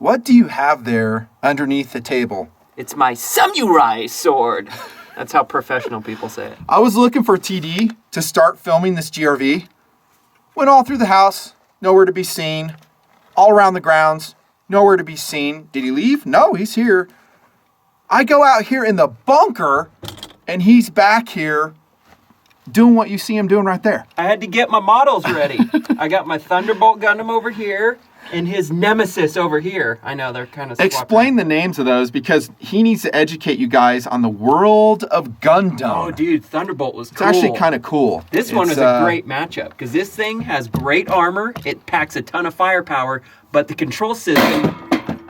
What do you have there underneath the table? It's my samurai sword. That's how professional people say it. I was looking for TD to start filming this GRV. Went all through the house, nowhere to be seen. All around the grounds, nowhere to be seen. Did he leave? No, he's here. I go out here in the bunker, and he's back here doing what you see him doing right there. I had to get my models ready. I got my Thunderbolt Gundam over here and his Nemesis over here. I know, they're kind of Explain the names of those, because he needs to educate you guys on the world of Gundam. Oh, dude, Thunderbolt was cool. It's actually kind of cool. This one is a great matchup, because this thing has great armor. It packs a ton of firepower, but the control system,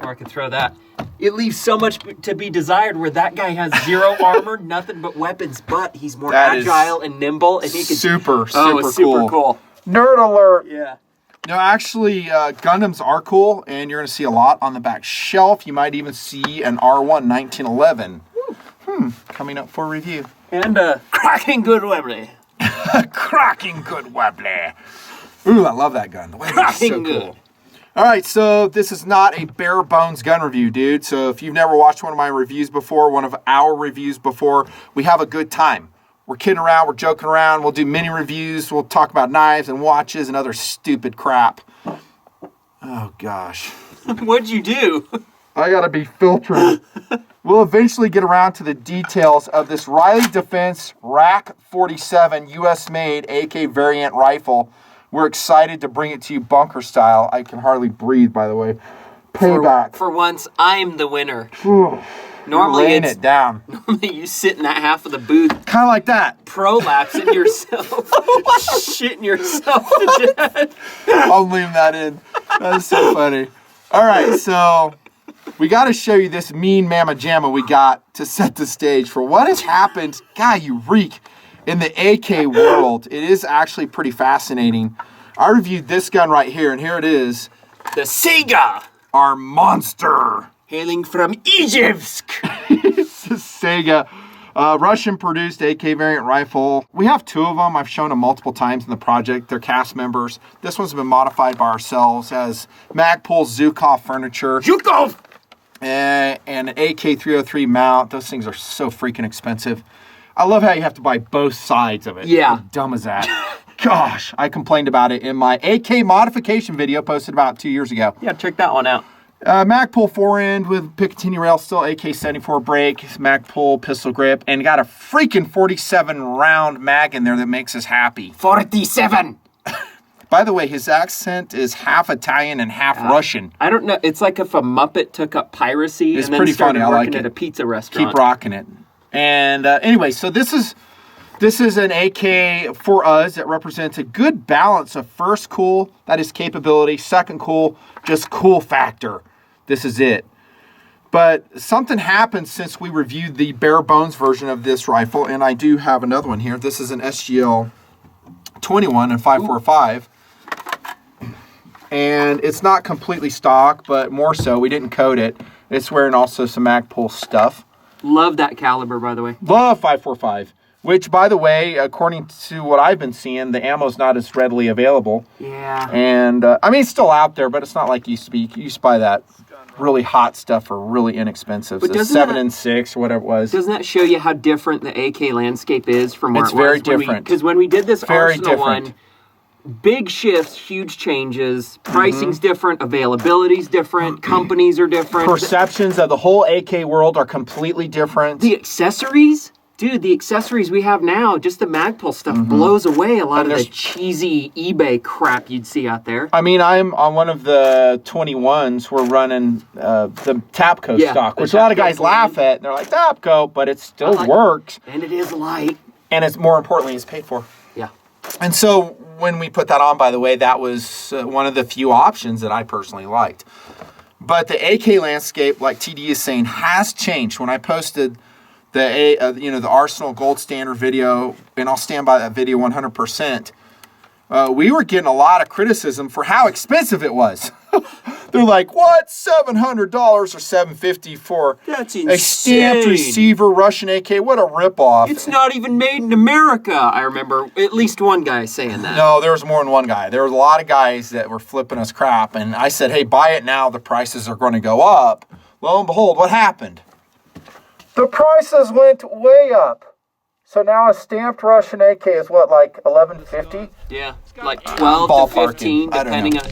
or I could throw that, it leaves so much to be desired, where that guy has zero armor, nothing but weapons, but he's more agile and nimble, and he can... Super super cool. Nerd alert! Yeah. No, actually, Gundams are cool, and you're going to see a lot on the back shelf. You might even see an R1 1911. Coming up for review. And cracking good webley. Cracking good webley. Ooh, I love that gun. The webley is so good. Cool. All right, so this is not a bare bones gun review, dude. So if you've never watched one of my reviews before, one of our reviews before, we have a good time. We're kidding around, we're joking around, we'll do mini reviews, we'll talk about knives and watches and other stupid crap. Oh, gosh. What'd you do? I gotta be filtered. We'll eventually get around to the details of this Riley Defense RAK47 US-made AK variant rifle. We're excited to bring it to you bunker style. I can hardly breathe, by the way. Payback. For once, I'm the winner. Normally laying it down. Normally you sit in that half of the booth. Kind of like that. Prolapsing yourself. Shitting yourself to death. I'll leave that in. That is so funny. All right, so we got to show you this mean mamma jamma we got to set the stage for what has happened. God, you reek. In the AK world, it is actually pretty fascinating. I reviewed this gun right here, and here it is. The Sega. Our monster. Hailing from Egypt. It's a Sega Russian-produced AK variant rifle. We have two of them. I've shown them multiple times in the project. They're cast members. This one's been modified by ourselves as Magpul Zhukov furniture. Zhukov! And an AK-303 mount. Those things are so freaking expensive. I love how you have to buy both sides of it. Yeah. How dumb is that? Gosh, I complained about it in my AK modification video posted about 2 years ago. Yeah, check that one out. Magpul forend with Picatinny rail, still AK-74 brake, Magpul pistol grip, and got a freaking 47 round mag in there that makes us happy. 47! By the way, his accent is half Italian and half Russian. I don't know. It's like if a Muppet took up piracy and then started working at a pizza restaurant. Keep rocking it. And anyway, so this is an AK for us that represents a good balance of first cool, that is capability, second cool, just cool factor. This is it. But something happened since we reviewed the bare bones version of this rifle, and I do have another one here. This is an SGL 21 and 545. And it's not completely stock, but more so. We didn't coat it. It's wearing also some Magpul stuff. Love that caliber, by the way. Love 545. Which, by the way, according to what I've been seeing, the ammo's not as readily available. Yeah. And, I mean, it's still out there, but it's not like it used to be. You used to buy that really hot stuff for really inexpensive. But so 7 and 6 or whatever it was. Doesn't that show you how different the AK landscape is from where it was? It's very different. Because when we did this very Arsenal different. one, big shifts, huge changes. Pricing's different. Availability's different. Companies are different. Perceptions of the whole AK world are completely different. The accessories? Dude, the accessories we have now, just the Magpul stuff, blows away a lot of the cheesy eBay crap you'd see out there. I mean, I'm on one of the 21s. We're running the Tapco stock, which a lot of guys laugh at. And they're like, Tapco, but it still works. And it is light. And it's more importantly, it's paid for. Yeah. And so when we put that on, by the way, that was one of the few options that I personally liked. But the AK landscape, like TD is saying, has changed. When I posted the Arsenal Gold Standard video, and I'll stand by that video 100%. We were getting a lot of criticism for how expensive it was. They're like, what? $700 or $750 for That's a stamped insane. receiver Russian AK? What a ripoff. It's not even made in America. I remember at least one guy saying that. No, there was more than one guy. There was a lot of guys that were flipping us crap. And I said, hey, buy it now. The prices are going to go up. Lo and behold, what happened? The prices went way up. So now a stamped Russian AK is what, like $11.50? Yeah, like 12 to 15, depending on...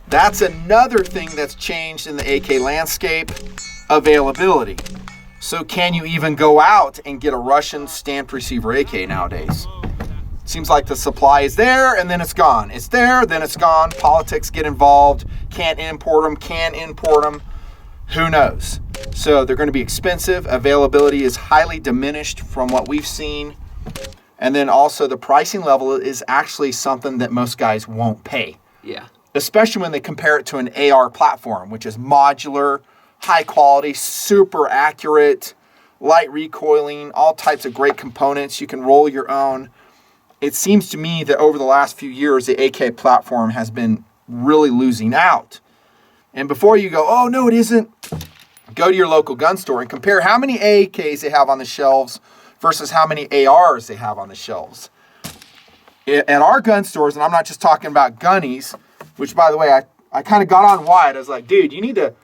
That's another thing that's changed in the AK landscape, availability. So can you even go out and get a Russian stamped receiver AK nowadays? Seems like the supply is there and then it's gone. It's there, then it's gone. Politics get involved. Can't import them, can import them. Who knows? So they're going to be expensive. Availability is highly diminished from what we've seen. And then also the pricing level is actually something that most guys won't pay. Yeah. Especially when they compare it to an AR platform, which is modular, high quality, super accurate, light recoiling, all types of great components. You can roll your own. It seems to me that over the last few years, the AK platform has been really losing out. And before you go, oh, no, it isn't, go to your local gun store and compare how many AKs they have on the shelves versus how many ARs they have on the shelves. At our gun stores, and I'm not just talking about gunnies, which, by the way, I kind of got on Wyatt. I was like, dude, you need to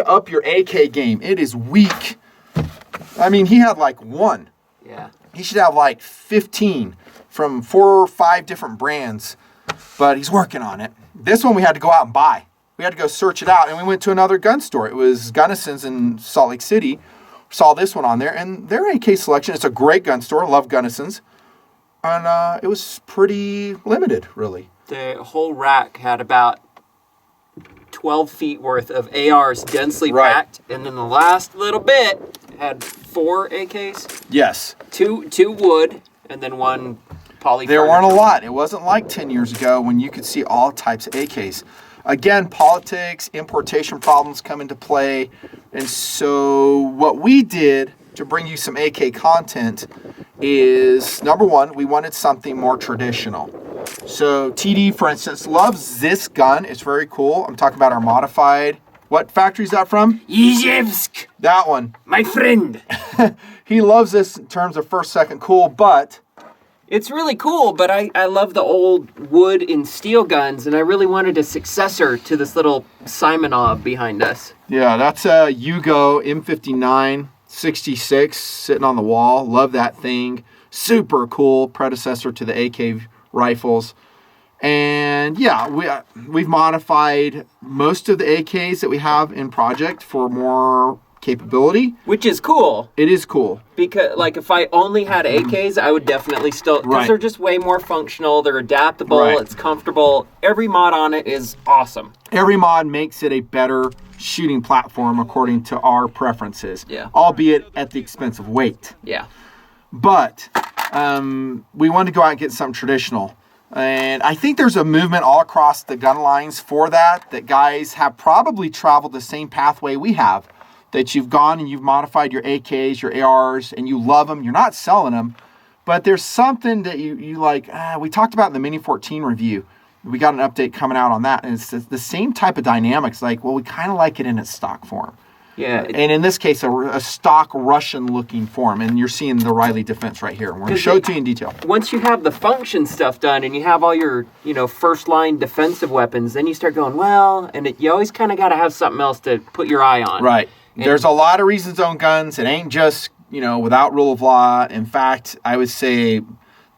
up your AK game. It is weak. I mean, he had like one. Yeah. He should have like 15 from 4 or 5 different brands, but he's working on it. This one we had to go out and buy. We had to go search it out, and we went to another gun store. It was Gunnison's in Salt Lake City. Saw this one on there, and their AK selection, it's a great gun store. Love Gunnison's. And it was pretty limited, really. The whole rack had about 12 feet worth of ARs densely packed, and then the last little bit had 4 AKs. Yes. Two wood, and then 1 poly. There weren't a lot. It wasn't like 10 years ago when you could see all types of AKs. Again, politics, importation problems come into play. And so what we did to bring you some AK content is, number one, we wanted something more traditional. So TD, for instance, loves this gun. It's very cool. I'm talking about our modified. What factory is that from? Izhevsk. That one. My friend. He loves this in terms of first, second cool, but... It's really cool, but I love the old wood and steel guns, and I really wanted a successor to this little Simonov behind us. Yeah, that's a Yugo M59 66 sitting on the wall. Love that thing. Super cool predecessor to the AK rifles. And yeah, we've modified most of the AKs that we have in project for more capability. Which is cool. It is cool. Because, like, if I only had AKs, I would definitely still... Because they're just way more functional. They're adaptable. It's comfortable. Every mod on it is awesome. Every mod makes it a better shooting platform according to our preferences. Yeah. Albeit at the expense of weight. Yeah. But we wanted to go out and get something traditional. And I think there's a movement all across the gun lines for that guys have probably traveled the same pathway we have. That you've gone and you've modified your AKs, your ARs, and you love them. You're not selling them, but there's something that you like. We talked about in the Mini 14 review. We got an update coming out on that, and it's the same type of dynamics. Like, well, we kind of like it in its stock form. Yeah. And in this case, a stock Russian-looking form, and you're seeing the Riley Defense right here. We're going to show it to you in detail. Once you have the function stuff done and you have all your, first-line defensive weapons, then you start going, well, and you always kind of got to have something else to put your eye on. Right. There's a lot of reasons to own guns. It ain't just, without rule of law. In fact, I would say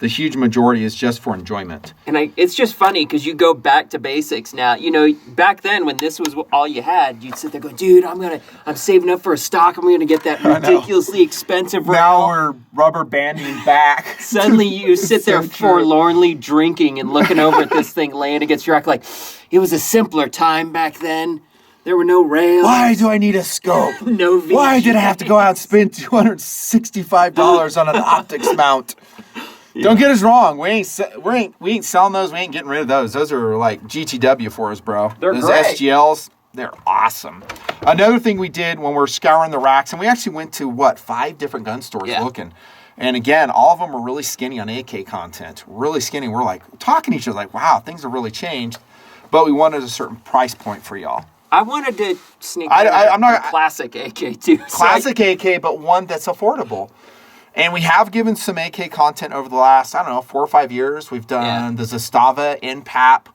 the huge majority is just for enjoyment. And it's just funny because you go back to basics now. Back then when this was all you had, you'd sit there going, dude, I'm saving up for a stock. I'm going to get that ridiculously expensive rifle. Now we're rubber banding back. Suddenly you sit there forlornly drinking and looking over at this thing laying against your rack like, it was a simpler time back then. There were no rails. Why do I need a scope? No VG. Why did I have to go out and spend $265 on an optics mount? Yeah. Don't get us wrong. We ain't selling those. We ain't getting rid of those. Those are like GTW for us, bro. Those great. SGLs, they're awesome. Another thing we did when we're scouring the racks, and we actually went to 5 different gun stores looking. And again, all of them were really skinny on AK content. Really skinny. We're like talking to each other like, wow, things have really changed. but we wanted a certain price point for y'all. I wanted to sneak I'm not a classic AK too. Classic AK, but one that's affordable. And we have given some AK content over the last, 4 or 5 years. We've done the Zastava NPAP,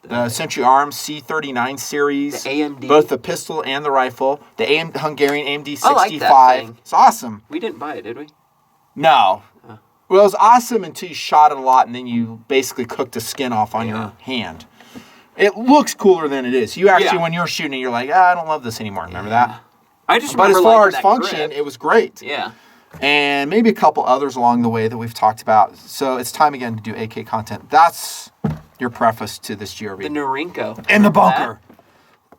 the Century Arms C39 series, the AMD, both the pistol and the rifle, the Hungarian AMD 65. I like that thing. It's awesome. We didn't buy it, did we? No. Well, it was awesome until you shot it a lot and then you basically cooked the skin off on your hand. It looks cooler than it is. You actually, when you're shooting it, you're like, I don't love this anymore. Remember that? I just But remember as far as that function, grip. it was great. Yeah. And maybe a couple others along the way that we've talked about. So it's time again to do AK content. That's your preface to this GRV. The Norinco. And the bunker.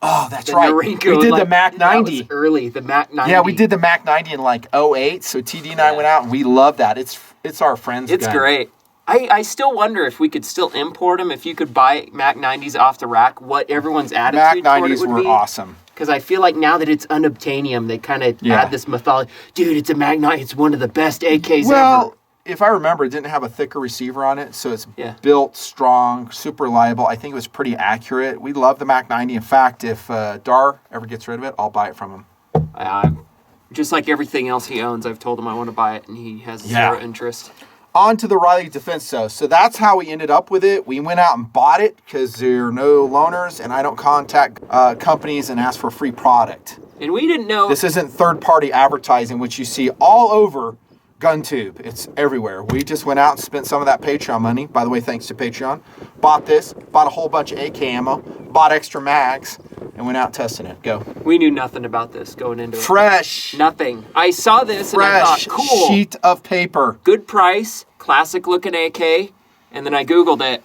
Oh, that's right. Norinco, We did the Mac 90. That was early, the Mac 90. Yeah, we did the Mac 90 in like 08. So TD and I went out and we love that. It's our friend's It's gun. great. I still wonder if we could still import them, if you could buy Mac 90s off the rack, what everyone's attitude Mac toward it 90s would were be. awesome. Because I feel like now that it's unobtainium, they kind of add this mythology. Dude, it's a Mac 90. It's one of the best AKs ever. If I remember, it didn't have a thicker receiver on it, so it's built strong, super reliable. I think it was pretty accurate. We love the Mac 90. In fact, if Dar ever gets rid of it, I'll buy it from him. Just like everything else he owns, I've told him I want to buy it, and he has zero interest. On to the Riley Defense, though. So that's how we ended up with it. We went out and bought it because there are no loaners, and I don't contact companies and ask for free product. And we didn't know. This isn't third-party advertising, which you see all over GunTube. It's everywhere. We just went out and spent some of that Patreon money. By the way, thanks to Patreon. Bought this, bought a whole bunch of AK ammo, bought extra mags, and went out testing it. Go. We knew nothing about this going into it. Fresh. Nothing. I saw this and I thought, cool. Sheet of paper. Good price, classic looking AK, and then I Googled it,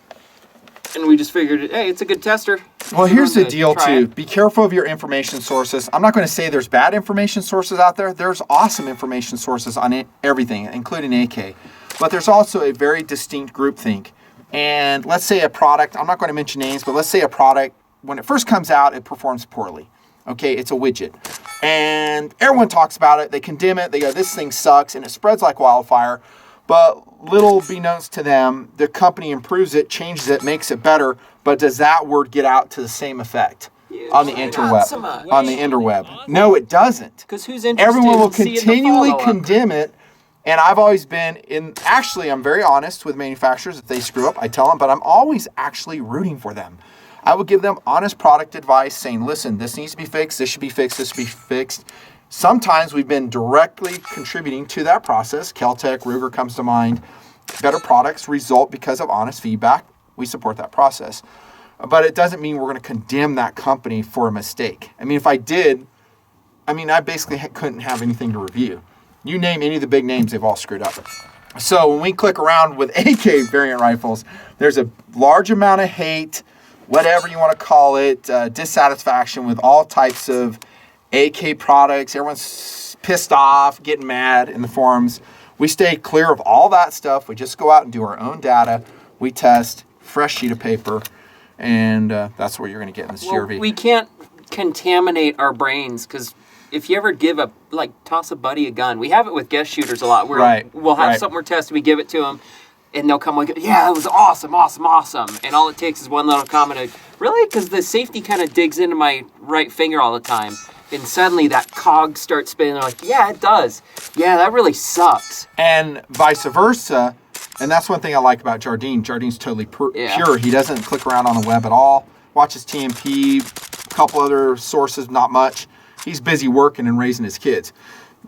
and we just figured, hey, it's a good tester. Well, here's the deal, too. Be careful of your information sources. I'm not going to say there's bad information sources out there. There's awesome information sources on everything, including AK. But there's also a very distinct groupthink. And let's say a product, I'm not going to mention names, but let's say a product, when it first comes out, it performs poorly. Okay, it's a widget. And everyone talks about it. They condemn it. They go, this thing sucks, and it spreads like wildfire. But little beknownst to them, the company improves it, changes it, makes it better. But does that word get out to the same effect on the interweb? On the interweb? No, it doesn't. Because who's interested? Everyone will in seeing the continually follow-up? condemn it. And I've always been actually, I'm very honest with manufacturers. If they screw up, I tell them, but I'm always actually rooting for them. I would give them honest product advice saying, listen, this needs to be fixed, this should be fixed, this should be fixed. Sometimes we've been directly contributing to that process. Kel-Tec, Ruger comes to mind. Better products result because of honest feedback. We support that process. But it doesn't mean we're going to condemn that company for a mistake. I mean, if I did, I basically couldn't have anything to review. You name any of the big names, they've all screwed up. So when we click around with AK variant rifles, there's a large amount of hate, whatever you want to call it, dissatisfaction with all types of AK products. Everyone's pissed off, getting mad in the forums. We stay clear of all that stuff. We just go out and do our own data. We test, fresh sheet of paper, and that's what you're going to get in this GRV. We can't contaminate our brains because if you ever toss a buddy a gun, we have it with guest shooters a lot. We'll have something we're testing, we give it to them, and they'll come like, yeah, it was awesome. And all it takes is one little comment of, really? Because the safety kind of digs into my right finger all the time. And suddenly that cog starts spinning. They're like, yeah, it does. Yeah, that really sucks. And vice versa. And that's one thing I like about Jardine. Jardine's totally pure. He doesn't click around on the web at all. Watches TMP, a couple other sources, not much. He's busy working and raising his kids.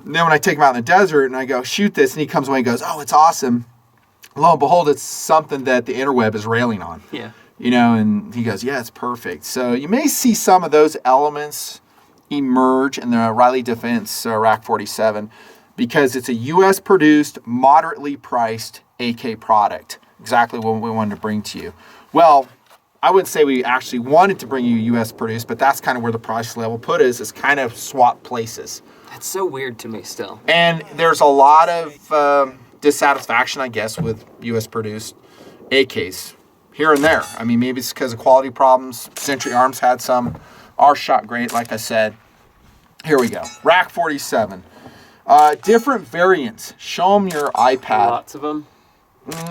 And then when I take him out in the desert and I go, shoot this, and he comes away and goes, oh, it's awesome. Lo and behold, it's something that the interweb is railing on. Yeah. And he goes, yeah, it's perfect. So you may see some of those elements emerge in the Riley Defense RAK47 because it's a U.S. produced, moderately priced AK product. Exactly what we wanted to bring to you. Well, I wouldn't say we actually wanted to bring you U.S. produced, but that's kind of where the price level put us, is kind of swap places. That's so weird to me still. And there's a lot of dissatisfaction, I guess, with U.S. produced AKs here and there. Maybe it's because of quality problems. Century Arms had some. Ours shot great, like I said. Here we go. RAK47. Different variants. Show them your iPad. Lots of them.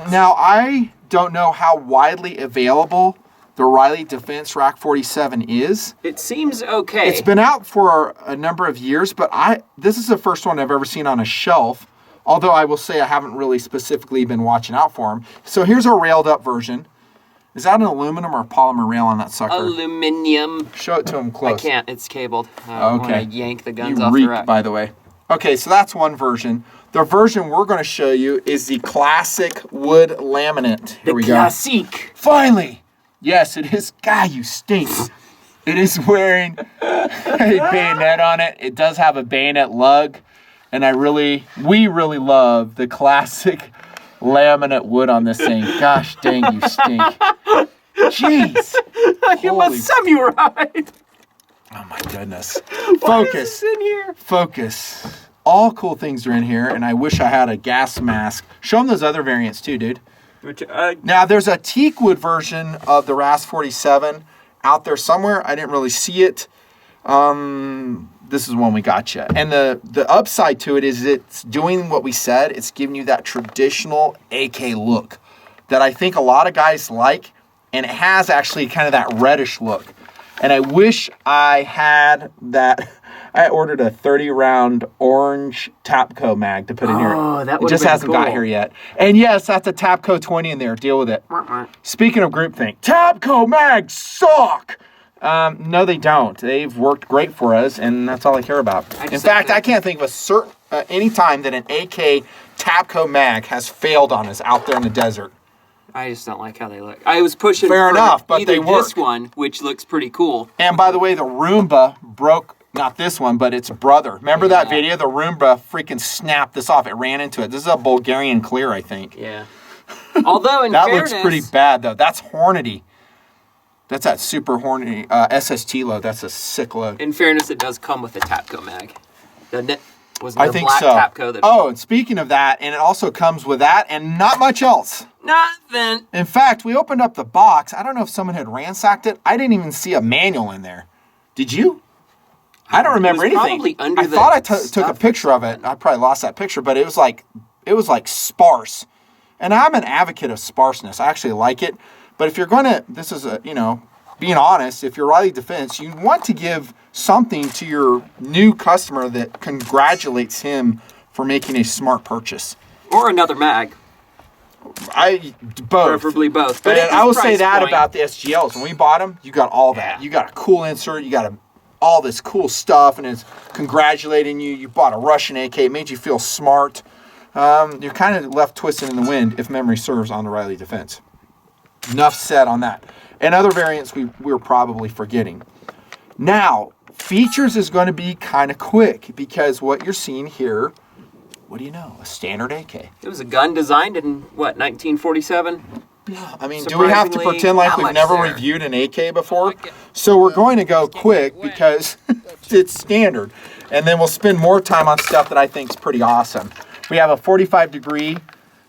Now, I don't know how widely available the Riley Defense RAK47 is. It seems okay. It's been out for a number of years, but this is the first one I've ever seen on a shelf, although I will say I haven't really specifically been watching out for them. So here's our railed up version. Is that an aluminum or polymer rail on that sucker? Aluminum. Show it to him close. I can't. It's cabled. Okay. I want to yank the guns off the the rack. by the way. Okay, so that's one version. The version we're going to show you is the classic wood laminate. Here we go. Classique. Finally! Yes, it is. God, you stink. It is wearing a bayonet on it. It does have a bayonet lug. And we really love the classic laminate wood on this thing. Gosh dang, you stink. Jeez. You must samurai. Oh my goodness. Why is Focus. this in here? Focus. All cool things are in here, and I wish I had a gas mask. Show them those other variants too, dude. Now, there's a teak wood version of the RAS47 out there somewhere. I didn't really see it. This is one we got you. And the upside to it is it's doing what we said. It's giving you that traditional AK look that I think a lot of guys like, and it has actually kind of that reddish look. And I wish I had that. I ordered a 30-round orange Tapco mag to put in here. Oh, that it just hasn't got here yet. And yes, that's a Tapco 20 in there. Deal with it. Speaking of groupthink, Tapco mags suck. No, they don't. They've worked great for us, and that's all I care about. In fact, I can't think of a certain any time that an AK Tapco mag has failed on us out there in the desert. I just don't like how they look. I was pushing Fair enough, but they work. This one, which looks pretty cool. And by the way, the Roomba broke, not this one, but its brother. Remember that video? The Roomba freaking snapped this off. It ran into it. This is a Bulgarian clear, I think. Yeah. Although, in that fairness, looks pretty bad, though. That's Hornady. That's that super Hornady SST load. That's a sick load. In fairness, it does come with a Tapco mag. Wasn't I there think black so. Tapco that and speaking of that, and it also comes with that and not much else. Nothing. In fact, we opened up the box. I don't know if someone had ransacked it. I didn't even see a manual in there. Did you? I don't remember anything. Probably under I thought I took a picture of it. I probably lost that picture, but it was like sparse. And I'm an advocate of sparseness. I actually like it. But if you're going to, this is being honest, if you're Riley Defense, you want to give something to your new customer that congratulates him for making a smart purchase. Or another mag. Both. Preferably both. But I will say that about the SGLs. When we bought them, you got all that. You got a cool insert. You got all this cool stuff, and it's congratulating you. You bought a Russian AK. It made you feel smart. You're kind of left twisting in the wind, if memory serves, on the Riley Defense. Enough said on that. And other variants we're probably forgetting. Now, features is going to be kind of quick because what you're seeing here, what do you know? A standard AK. It was a gun designed in, 1947? Yeah, I mean, do we have to pretend like we've never reviewed an AK before? So we're going to go quick because it's standard. And then we'll spend more time on stuff that I think is pretty awesome. We have a 45-degree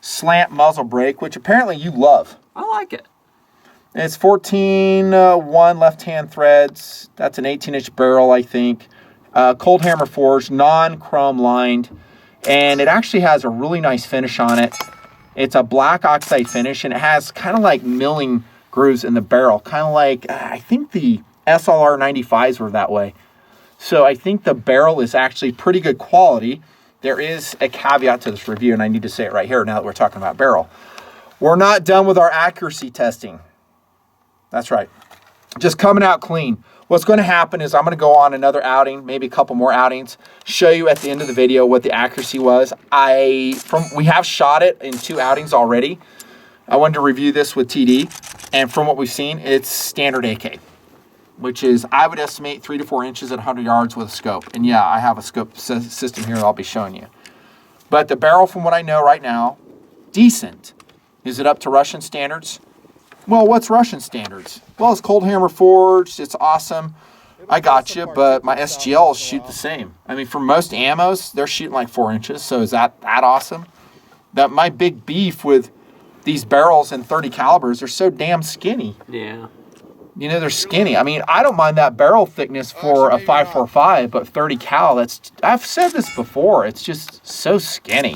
slant muzzle brake, which apparently you love. I like it. It's 14-1 left-hand threads. That's an 18-inch barrel, I think. Cold hammer forged, non-chrome lined. And it actually has a really nice finish on it. It's a black oxide finish, and it has kind of like milling grooves in the barrel. Kind of like, I think the SLR 95s were that way. So I think the barrel is actually pretty good quality. There is a caveat to this review, and I need to say it right here now that we're talking about barrel. We're not done with our accuracy testing. That's right. Just coming out clean. What's going to happen is I'm going to go on another outing, maybe a couple more outings, show you at the end of the video what the accuracy was. We have shot it in 2 outings already. I wanted to review this with TD, and from what we've seen, it's standard AK, which is, I would estimate 3 to 4 inches at 100 yards with a scope. And yeah, I have a scope system here that I'll be showing you. But the barrel, from what I know right now, decent. Is it up to Russian standards? Well, what's Russian standards? Well, it's cold hammer forged. It's awesome. I got you, but my SGLs shoot the same. I mean, for most ammos, they're shooting like 4 inches. So is that awesome? That my big beef with these barrels and 30 calibers, they're so damn skinny. Yeah. You know, they're skinny. I mean, I don't mind that barrel thickness for a 5.45, but 30 cal, I've said this before, it's just so skinny.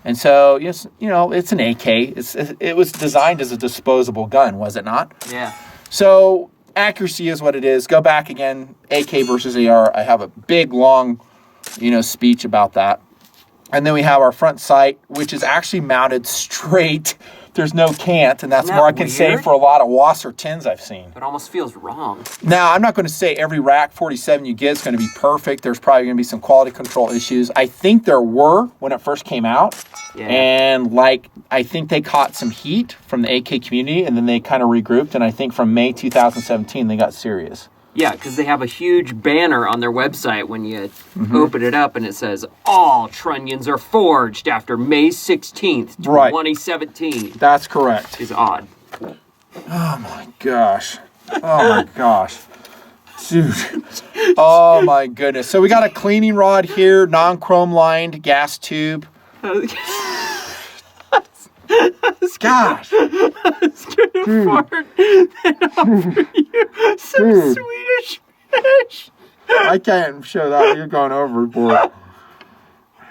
And so, yes, it's an AK. It was designed as a disposable gun, was it not? Yeah. So accuracy is what it is. Go back again, AK versus AR. I have a big, long, speech about that. And then we have our front sight, which is actually mounted straight. There's no cant, and that's Isn't more I that can say weird? for a lot of WAS or 10s I've seen. It almost feels wrong. Now, I'm not going to say every RAK47 you get is going to be perfect. There's probably going to be some quality control issues. I think there were when it first came out. Yeah. And I think they caught some heat from the AK community, and then they kind of regrouped. And I think from May 2017, they got serious. Yeah, because they have a huge banner on their website when you open it up, and it says, all trunnions are forged after May 16th, 2017. That's correct. Is odd. Oh, my gosh. Oh, my gosh. Dude. Oh, my goodness. So we got a cleaning rod here, non-chrome lined gas tube. Gosh. I was gonna fart and offer you some Swedish fish. I can't show that. You're going overboard.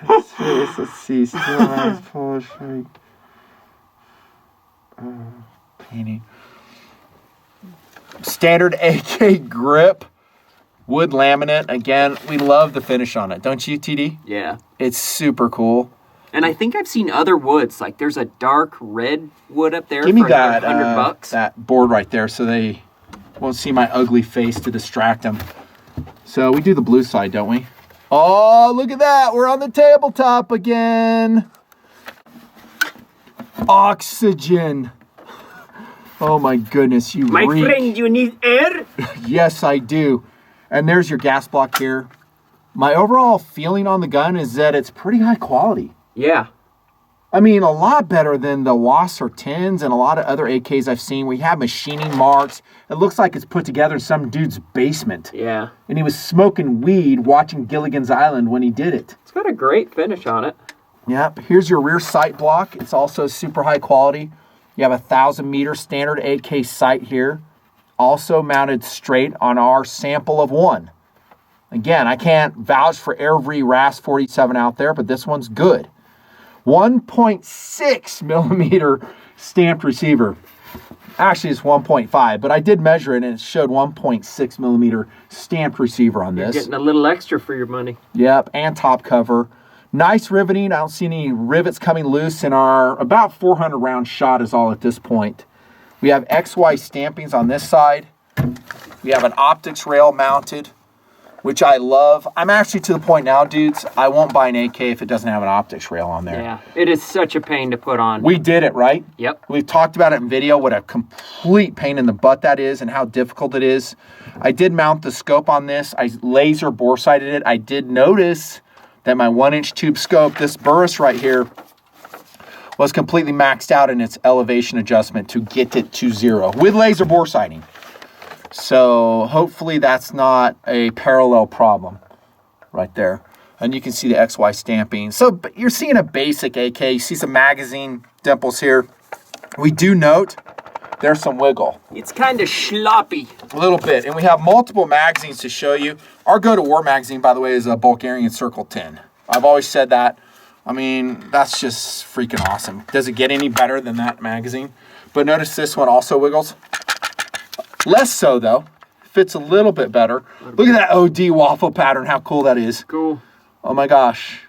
Let's see. Steel knives, Polish painting. Standard AK grip. Wood laminate. Again, we love the finish on it. Don't you, TD? Yeah. It's super cool. And I think I've seen other woods. Like there's a dark red wood up there. Give me for that $100. that board right there so they won't see my ugly face to distract them. So we do the blue side, don't we? Oh, look at that. We're on the tabletop again. Oxygen. Oh my goodness, you My reek. friend, you need air? Yes, I do. And there's your gas block here. My overall feeling on the gun is that it's pretty high quality. Yeah. I mean, a lot better than the WAS or 10s and a lot of other AKs I've seen. We have machining marks. It looks like it's put together in some dude's basement. Yeah. And he was smoking weed watching Gilligan's Island when he did it. It's got a great finish on it. Yep. Here's your rear sight block. It's also super high quality. You have a 1,000-meter standard AK sight here. Also mounted straight on our sample of one. Again, I can't vouch for every RAS47 out there, but this one's good. 1.6 millimeter stamped receiver. Actually, it's 1.5, but I did measure it and it showed 1.6 millimeter stamped receiver on this. You're getting a little extra for your money. Yep, and top cover. Nice riveting. I don't see any rivets coming loose in our about 400 round shot is all at this point. We have XY stampings on this side. We have an optics rail mounted, which I love. I'm actually to the point now, dudes, I won't buy an AK if it doesn't have an optics rail on there. Yeah, it is such a pain to put on. We did it, right? Yep. We've talked about it in video, what a complete pain in the butt that is and how difficult it is. I did mount the scope on this. I laser bore sighted it. I did notice that my 1-inch tube scope, this burris right here, was completely maxed out in its elevation adjustment to get it to 0 with laser bore sighting. So hopefully that's not a parallel problem right there. And you can see the XY stamping. So you're seeing a basic AK. You see some magazine dimples here. We do note there's some wiggle. It's kind of sloppy. A little bit. And we have multiple magazines to show you. Our go-to-war magazine, by the way, is a Bulgarian Circle 10. I've always said that. I mean, that's just freaking awesome. Does it get any better than that magazine? But notice this one also wiggles. Less so, though. Fits a little bit better. Look at that OD waffle pattern, how cool that is. Cool. Oh my gosh.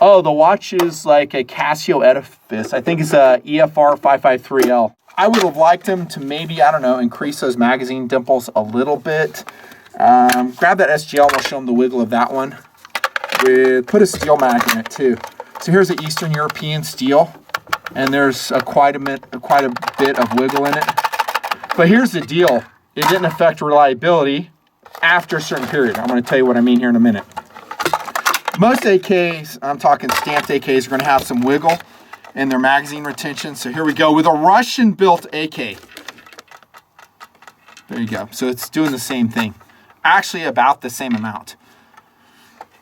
Oh, the watch is like a Casio Edifice. I think it's a EFR 553L. I would have liked him to maybe, I don't know, increase those magazine dimples a little bit. Grab that SGL and we'll show them the wiggle of that one. Put a steel mag in it too. So here's an Eastern European steel, and there's quite a bit of wiggle in it. But here's the deal. It didn't affect reliability after a certain period. I'm going to tell you what I mean here in a minute. Most AKs, I'm talking stamped AKs, are going to have some wiggle in their magazine retention. So here we go with a Russian-built AK. There you go. So it's doing the same thing. Actually about the same amount.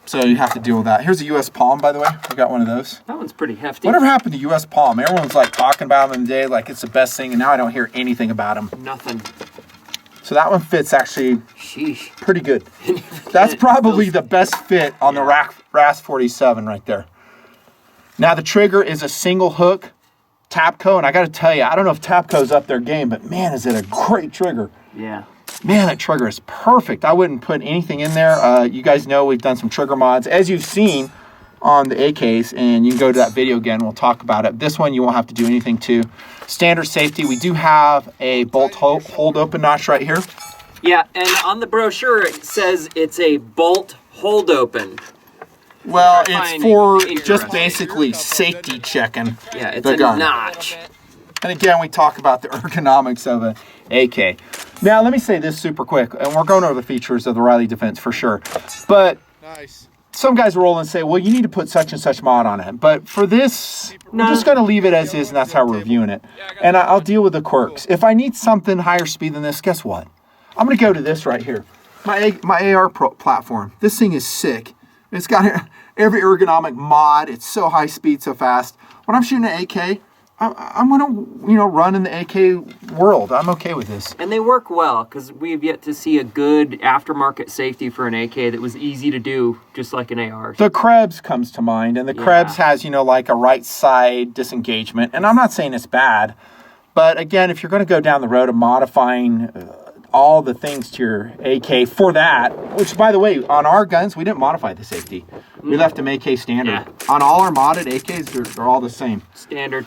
So you have to deal with that. Here's a US Palm, by the way. We got one of those. That one's pretty hefty. Whatever happened to US Palm? Everyone's like talking about them today like it's the best thing, and now I don't hear anything about them. Nothing. So that one fits actually Sheesh. pretty good. That's probably the best fit on the RAS47 right there. Now the trigger is a single hook Tapco, and I got to tell you, I don't know if Tapco's up their game, but man, is it a great trigger. Yeah. Man, that trigger is perfect. I wouldn't put anything in there. You guys know we've done some trigger mods, as you've seen on the AKs, and you can go to that video again. We'll talk about it. This one you won't have to do anything to. Standard safety, we do have a bolt hold open notch right here. Yeah, and on the brochure it says it's a bolt hold open. Well, it's for just basically safety checking. Yeah, it's the a gun. notch. And again, we talk about the ergonomics of an AK. Now, let me say this super quick, and we're going over the features of the Riley Defense for sure. But some guys roll and say, well, you need to put such and such mod on it. But for this, we're just going to leave it as is, and that's how we're reviewing it. And I'll deal with the quirks. If I need something higher speed than this, guess what? I'm going to go to this right here. My AR platform. This thing is sick. It's got every ergonomic mod. It's so high speed, so fast. When I'm shooting an AK, I'm going to, run in the AK world. I'm okay with this. And they work well, because we've yet to see a good aftermarket safety for an AK that was easy to do, just like an AR. The Krebs comes to mind, and the Krebs has, like a right side disengagement. And I'm not saying it's bad, but again, if you're going to go down the road of modifying all the things to your AK for that, which, by the way, on our guns, we didn't modify the safety. We left them AK standard. Yeah. On all our modded AKs, they're all the same. Standard.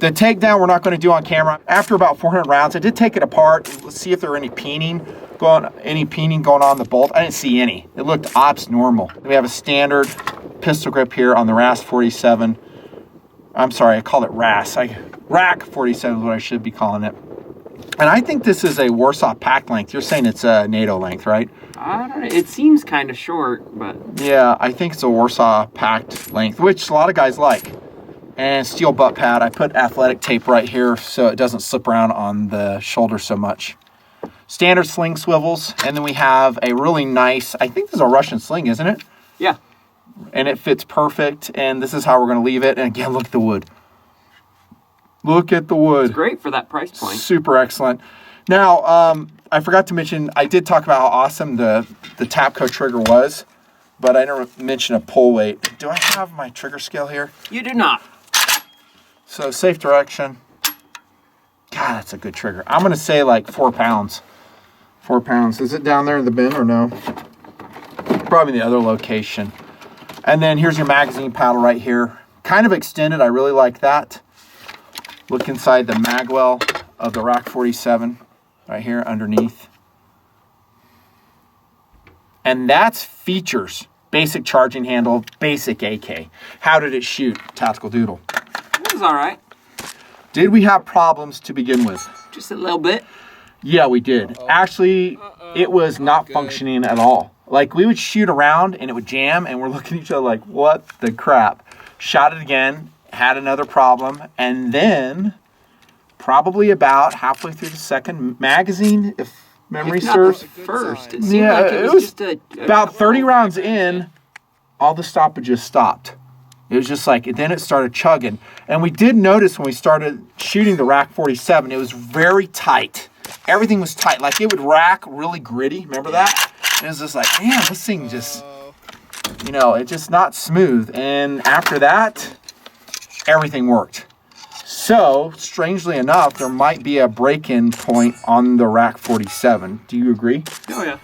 The takedown we're not going to do on camera. After about 400 rounds, I did take it apart. Let's see if there were any peening going on the bolt. I didn't see any. It looked ops normal. We have a standard pistol grip here on the RAS47. I'm sorry, I called it RAS. RAK47 is what I should be calling it. And I think this is a Warsaw pack length. You're saying it's a NATO length, right? I don't know. It seems kind of short, but... Yeah, I think it's a Warsaw packed length, which a lot of guys like. And steel butt pad. I put athletic tape right here so it doesn't slip around on the shoulder so much. Standard sling swivels. And then we have a really nice, I think this is a Russian sling, isn't it? Yeah. And it fits perfect. And this is how we're going to leave it. And again, look at the wood. Look at the wood. It's great for that price point. Super excellent. Now, I forgot to mention, I did talk about how awesome the Tapco trigger was, but I didn't mention a pull weight. Do I have my trigger scale here? You do not. So safe direction. God, that's a good trigger. I'm going to say like 4 pounds. 4 pounds. Is it down there in the bin or no? Probably in the other location. And then here's your magazine paddle right here. Kind of extended. I really like that. Look inside the magwell of the RAK47 right here underneath. And that's features. Basic charging handle, basic AK. How did it shoot, Tactical Doodle? It was all right. Did we have problems to begin with? Just a little bit. Yeah, we did. Actually, it was not functioning at all. Like, we would shoot around and it would jam, and we're looking at each other like, what the crap? Shot it again, had another problem, and then probably about halfway through the second magazine, if memory serves. First, it seemed like it was just about 30 rounds in, all the stoppages stopped. It was just like, then it started chugging. And we did notice when we started shooting the RAK47, it was very tight. Everything was tight. Like, it would rack really gritty. Remember that? And it was just like, man, this thing just, it's just not smooth. And after that, everything worked. So, strangely enough, there might be a break-in point on the RAK47. Do you agree? Oh, yeah.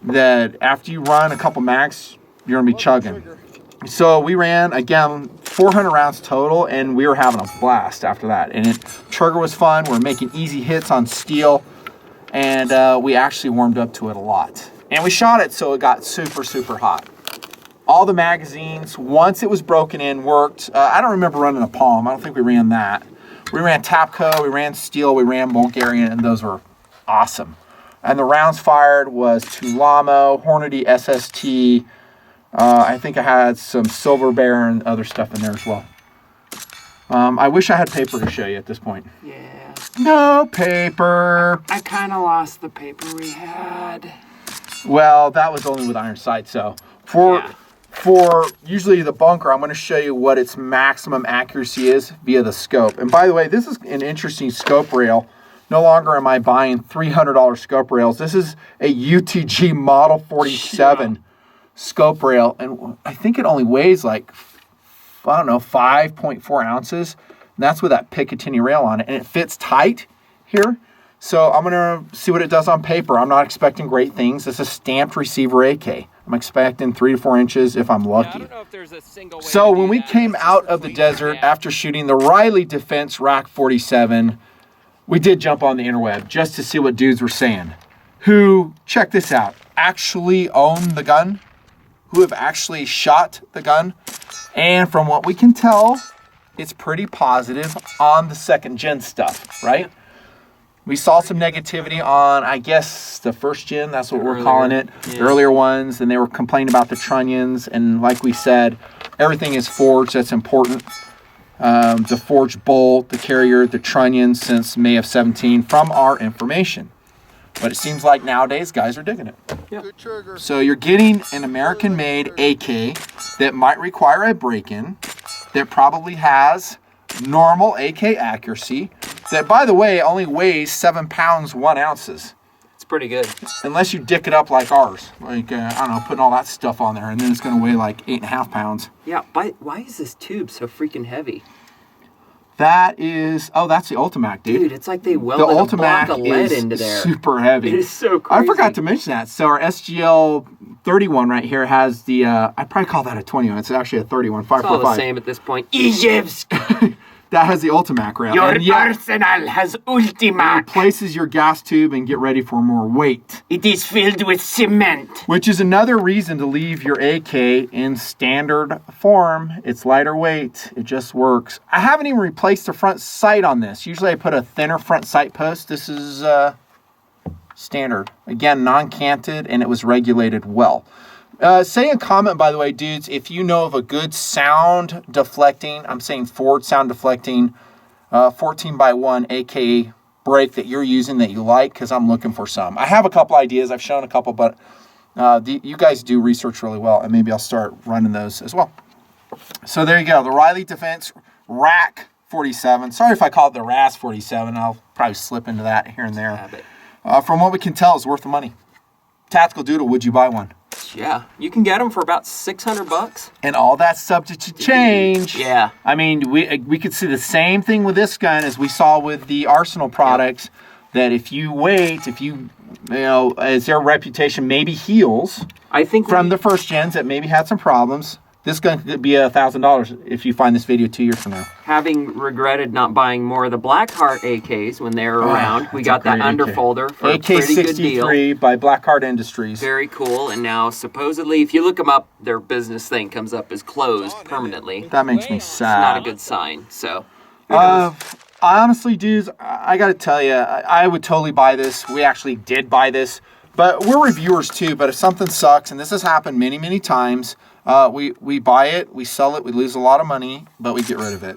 That after you run a couple mags, you're going to be chugging. So we ran, again, 400 rounds total, and we were having a blast after that. And trigger was fun. We're making easy hits on steel, and we actually warmed up to it a lot. And we shot it so it got super, super hot. All the magazines, once it was broken in, worked. I don't remember running a Palm. I don't think we ran that. We ran Tapco, we ran steel, we ran Bulgarian, and those were awesome. And the rounds fired was Tulamo, Hornady SST. I think I had some Silver Bear and other stuff in there as well. I wish I had paper to show you at this point. Yeah. No paper. I kind of lost the paper we had. Well, that was only with iron sight. So for usually the bunker, I'm going to show you what its maximum accuracy is via the scope. And by the way, this is an interesting scope rail. No longer am I buying $300 scope rails. This is a UTG Model 47 scope rail, and I think it only weighs like I don't know, 5.4 ounces. And that's with that Picatinny rail on it. And it fits tight here. So I'm going to see what it does on paper. I'm not expecting great things. It's a stamped receiver AK. I'm expecting 3 to 4 inches if I'm lucky. I don't know if there's a single way So to when do we that. came It's out just of the complete desert command. after shooting the Riley Defense RAK47, we did jump on the interweb just to see what dudes were saying. Who, check this out, actually own the gun, who have actually shot the gun. And from what we can tell, it's pretty positive on the second gen stuff, right? We saw some negativity on, I guess, the first gen. That's what we're calling it. The earlier ones. And they were complaining about the trunnions. And like we said, everything is forged. That's important. The forged bolt, the carrier, the trunnions since May of 17 from our information. But it seems like nowadays guys are digging it. Yep. Good trigger. So you're getting an American-made AK that might require a break-in, that probably has normal AK accuracy, that, by the way, only weighs 7 pounds 1 ounces. It's pretty good. Unless you dick it up like ours. Like, I don't know, putting all that stuff on there, and then it's going to weigh like 8.5 pounds. Yeah, why is this tube so freaking heavy? That is, oh, that's the Ultimac, dude. Dude, it's like they The welded a block Ultimac of lead is into there. super heavy. It is so crazy. I forgot to mention that. So our SGL 31 right here has the, I probably call that a 21. It's actually a 31, It's all the 545. same at this point. Ijevsk! That has the Ultimac rail. Your And yet, arsenal has it Ultimac. replaces your gas tube and get ready for more weight. It is filled with cement. Which is another reason to leave your AK in standard form. It's lighter weight. It just works. I haven't even replaced the front sight on this. Usually I put a thinner front sight post. This is standard. Again, non-canted, and it was regulated well. Say in comment, by the way, dudes, if you know of a good sound deflecting, I'm saying forward sound deflecting, 14x1 AK break that you're using that you like, because I'm looking for some. I have a couple ideas. I've shown a couple, but you guys do research really well, and maybe I'll start running those as well. So there you go. The Riley Defense RAK47. Sorry if I call it the RAS47. I'll probably slip into that here and there. From what we can tell, it's worth the money. Tactical Doodle, would you buy one? Yeah, you can get them for about $600. And all that's subject to change. Yeah. I mean, we could see the same thing with this gun as we saw with the Arsenal products. That if you wait, you know, as their reputation maybe heals I think from the first gens that maybe had some problems, this gun could be $1,000 if you find this video 2 years from now. having regretted not buying more of the Blackheart AKs when they were around, we got that underfolder for a pretty good deal. AK-63 by Blackheart Industries. Very cool. And now supposedly, if you look them up, their business thing comes up as closed permanently. That makes me It's sad. not a good sign. So, I honestly, dudes, I got to tell you, I would totally buy this. We actually did buy this, but we're reviewers too. But if something sucks, and this has happened many, many times, we buy it, we sell it, we lose a lot of money, but we get rid of it.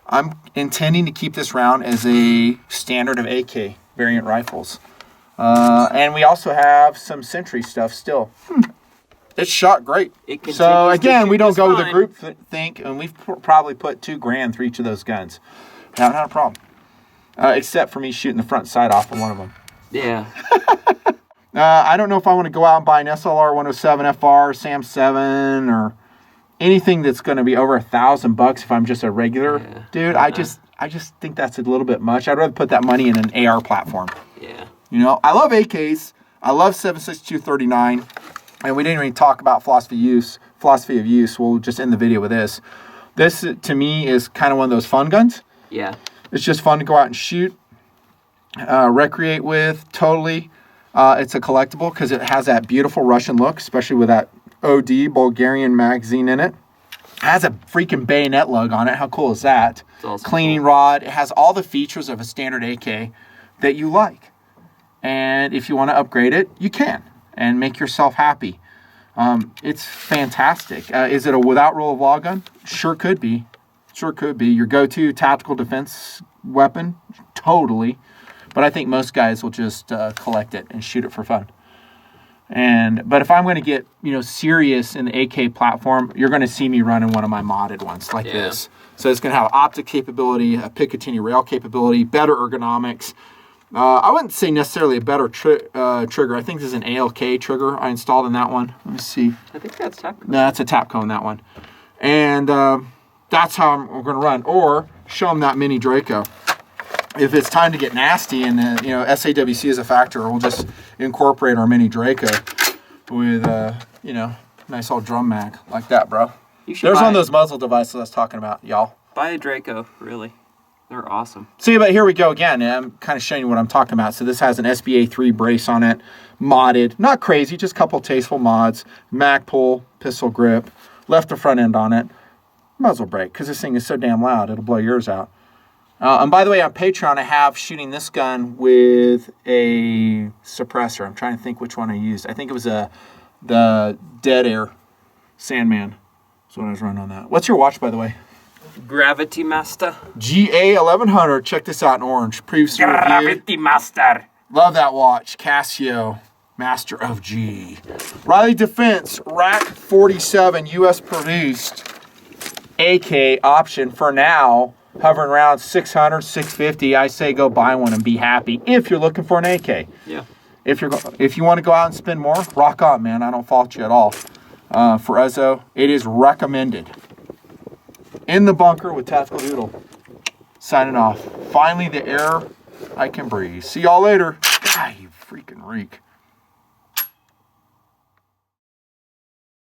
I'm intending to keep this round as a standard of AK variant rifles. And we also have some Sentry stuff still. It's shot great. It continues So to again, shoot we don't just go with the fine. group think, and we've probably put $2,000 for each of those guns. Not a problem. Except for me shooting the front sight off of one of them. yeah. I don't know if I want to go out and buy an SLR 107 FR, SAM 7, or anything that's going to be over $1,000 if I'm just a regular dude. I just think that's a little bit much. I'd rather put that money in an AR platform. Yeah. You know, I love AKs. I love 7.62-39, and we didn't even talk about philosophy of use. We'll just end the video with this. This to me is kind of one of those fun guns. Yeah. It's just fun to go out and shoot, recreate with, totally. It's a collectible because it has that beautiful Russian look, especially with that OD Bulgarian magazine in it. It has a freaking bayonet lug on it. How cool is that? It's also Cleaning cool. rod. It has all the features of a standard AK that you like. And if you want to upgrade it, you can and make yourself happy. It's fantastic. Is it a without rule of law gun? Sure could be. Sure could be. Your go-to tactical defense weapon? Totally. But I think most guys will just collect it and shoot it for fun. But if I'm going to get serious in the AK platform, you're going to see me running one of my modded ones like this. So it's going to have optic capability, a Picatinny rail capability, better ergonomics. I wouldn't say necessarily a better trigger. I think this is an ALK trigger I installed in that one. Let me see. I think that's Tapco. No, that's a Tapco in that one. And That's how we're going to run. Or show them that mini Draco. If it's time to get nasty and you know, SAWC is a factor, we'll just incorporate our mini Draco with you know, nice old drum mag like that, bro. There's one of those muzzle devices I was talking about, y'all. Buy a Draco, really. They're awesome. See, but here we go again. I'm kind of showing you what I'm talking about. So this has an SBA3 brace on it, modded. Not crazy, just a couple tasteful mods. Mag pull, pistol grip, left the front end on it. Muzzle brake, because this thing is so damn loud, it'll blow yours out. And by the way, on Patreon, I have shooting this gun with a suppressor. I'm trying to think which one I used. I think it was the Dead Air Sandman. That's what I was running on that. What's your watch, by the way? Gravity Master. GA1100. Check this out in orange. Previous review. Gravity Master. Love that watch. Casio. Master of G. Riley Defense RAK47. US produced. AK option for now. Hovering around 600, 650. I say go buy one and be happy if you're looking for an AK. Yeah. If you want to go out and spend more, rock on, man. I don't fault you at all. For us, though, it is recommended. In the bunker with Tactical Doodle. Signing off. Finally, the air I can breathe. See y'all later. God, you freaking reek.